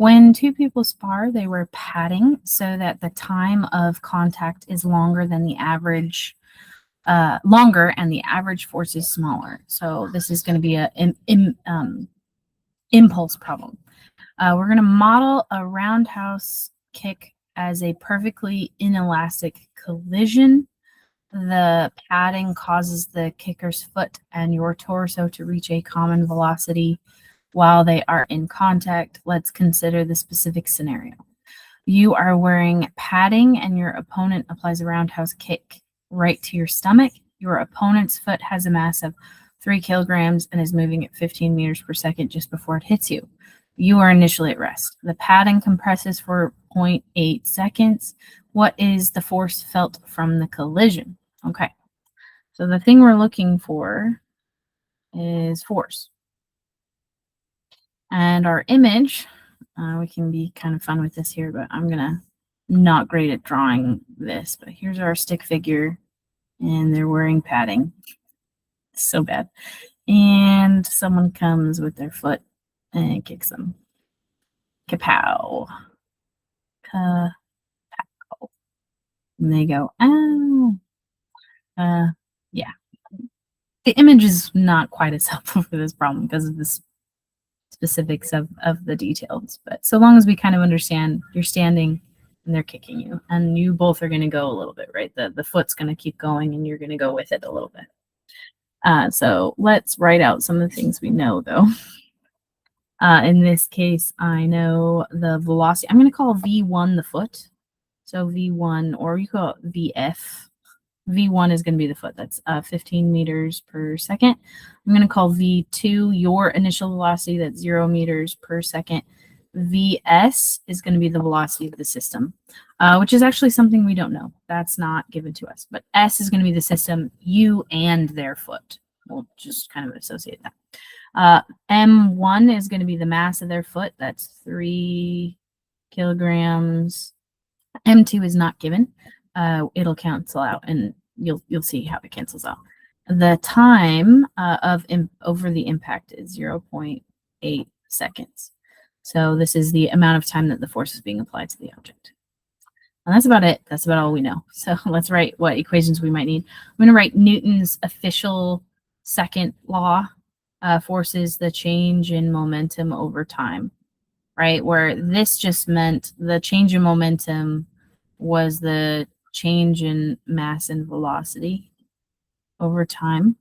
When two people spar, they wear padding so that the time of contact is longer than the average, longer, and the average force is smaller. So this is going to be an impulse problem. We're going to model a roundhouse kick as a perfectly inelastic collision. The padding causes the kicker's foot and your torso to reach a common velocity while they are in contact. Let's consider the specific scenario. You are wearing padding and your opponent applies a roundhouse kick right to your stomach. Your opponent's foot has a mass of 3 kilograms and is moving at 15 meters per second just before it hits you. You are initially at rest. The padding compresses for 0.8 seconds. What is the force felt from the collision? Okay, so the thing we're looking for is force. And our image, we can be kind of fun with this here, but I'm gonna not great at drawing this, but here's our stick figure and they're wearing padding. So bad. And someone comes with their foot and kicks them. Kapow. Kapow. And they go, oh. Yeah. The image is not quite as helpful for this problem because of the specifics of the details. But so long as we kind of understand you're standing and they're kicking you, and you both are going to go a little bit, right? The foot's going to keep going and you're going to go with it a little bit. So let's write out some of the things we know, though. In this case, I know the velocity. I'm going to call V1 the foot. So V1, or you call it VF. V1 is going to be the foot. That's 15 meters per second. I'm going to call V2 your initial velocity. That's 0 meters per second. Vs is going to be the velocity of the system, which is actually something we don't know. That's not given to us. But S is going to be the system, you and their foot. We'll just kind of associate that. M1 is going to be the mass of their foot. That's 3 kilograms. M2 is not given. It'll cancel out, and you'll see how it cancels out. The time over the impact is 0.8 seconds. So this is the amount of time that the force is being applied to the object. And that's about it. That's about all we know. So let's write what equations we might need. I'm going to write Newton's official second law. Force is the change in momentum over time, right? Where this just meant the change in momentum was the change in mass and velocity over time.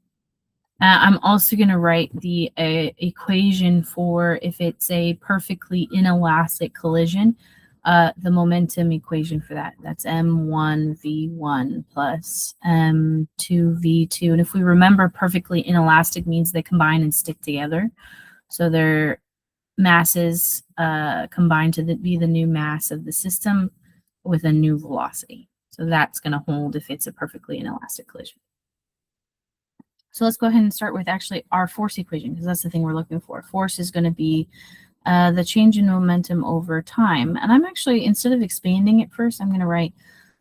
I'm also going to write the equation for if it's a perfectly inelastic collision, the momentum equation for that. That's m1v1 plus m2v2. And if we remember, perfectly inelastic means they combine and stick together. So their masses combine to be the new mass of the system with a new velocity. So that's going to hold if it's a perfectly inelastic collision. So let's go ahead and start with actually our force equation, because that's the thing we're looking for. Force is going to be the change in momentum over time. And I'm actually, instead of expanding it first, I'm going to write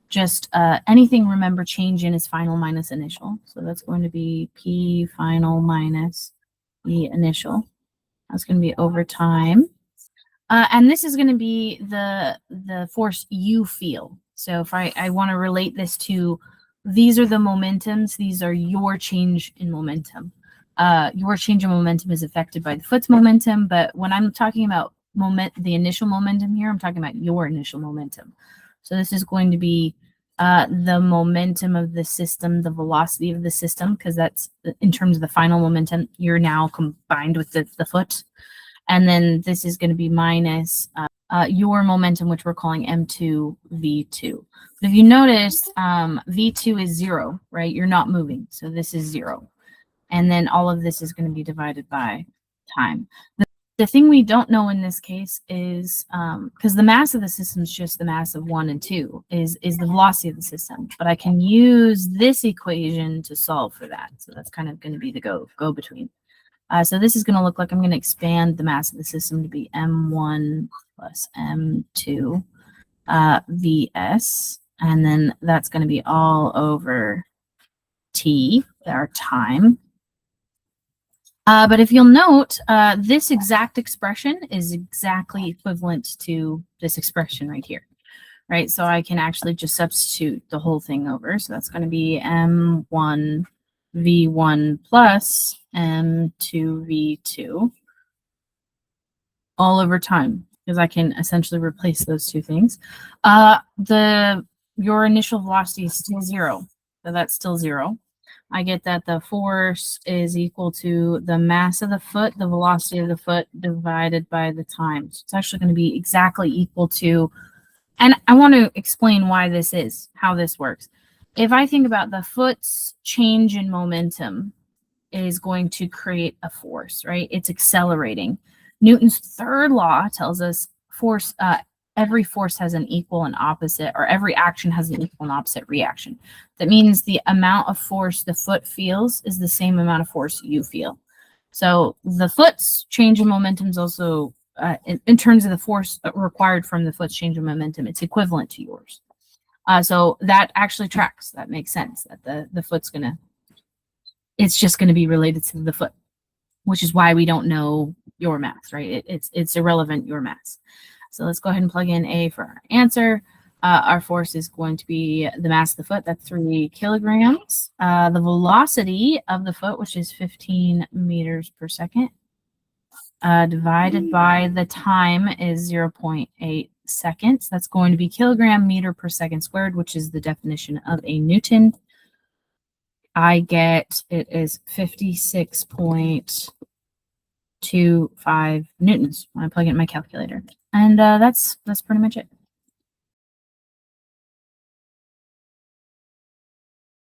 just anything, remember, change in is final minus initial. So that's going to be P final minus E initial. That's going to be over time. And this is going to be the force you feel. So if I want to relate this to, these are the momentums, these are your change in momentum. Your change in momentum is affected by the foot's momentum, but when I'm talking about the initial momentum here, I'm talking about your initial momentum. So this is going to be the momentum of the system, the velocity of the system, because that's in terms of the final momentum, you're now combined with the foot. And then this is going to be minus your momentum, which we're calling M2 V2. But if you notice, V2 is 0, right? You're not moving. So this is 0. And then all of this is going to be divided by time. The thing we don't know in this case is, because the mass of the system is just the mass of 1 and 2, is the velocity of the system. But I can use this equation to solve for that. So that's kind of going to be the go-between. So this is going to look like I'm going to expand the mass of the system to be M1 plus M2 Vs. And then that's going to be all over T, our time. But if you'll note, this exact expression is exactly equivalent to this expression right here, right? So I can actually just substitute the whole thing over. So that's going to be M1 V1 plus M2 V2 all over time, because I can essentially replace those two things. Your initial velocity is still 0, so that's still 0. I get that the force is equal to the mass of the foot, the velocity of the foot, divided by the time. So it's actually going to be exactly equal to, and I want to explain why this is, how this works. If I think about the foot's change in momentum is going to create a force, right? It's accelerating. Newton's third law tells us every force has an equal and opposite, or every action has an equal and opposite reaction. That means the amount of force the foot feels is the same amount of force you feel. So the foot's change in momentum is also, in terms of the force required from the foot's change in momentum, it's equivalent to yours. So that actually tracks. That makes sense, that the foot's it's just going to be related to the foot, which is why we don't know your mass, right? It's irrelevant, your mass. So let's go ahead and plug in A for our answer. Our force is going to be the mass of the foot, that's 3 kilograms. The velocity of the foot, which is 15 meters per second, divided by the time is 0.8 seconds. That's going to be kilogram meter per second squared, which is the definition of a Newton. I get it is 56.25 newtons when I plug in my calculator. And that's pretty much it.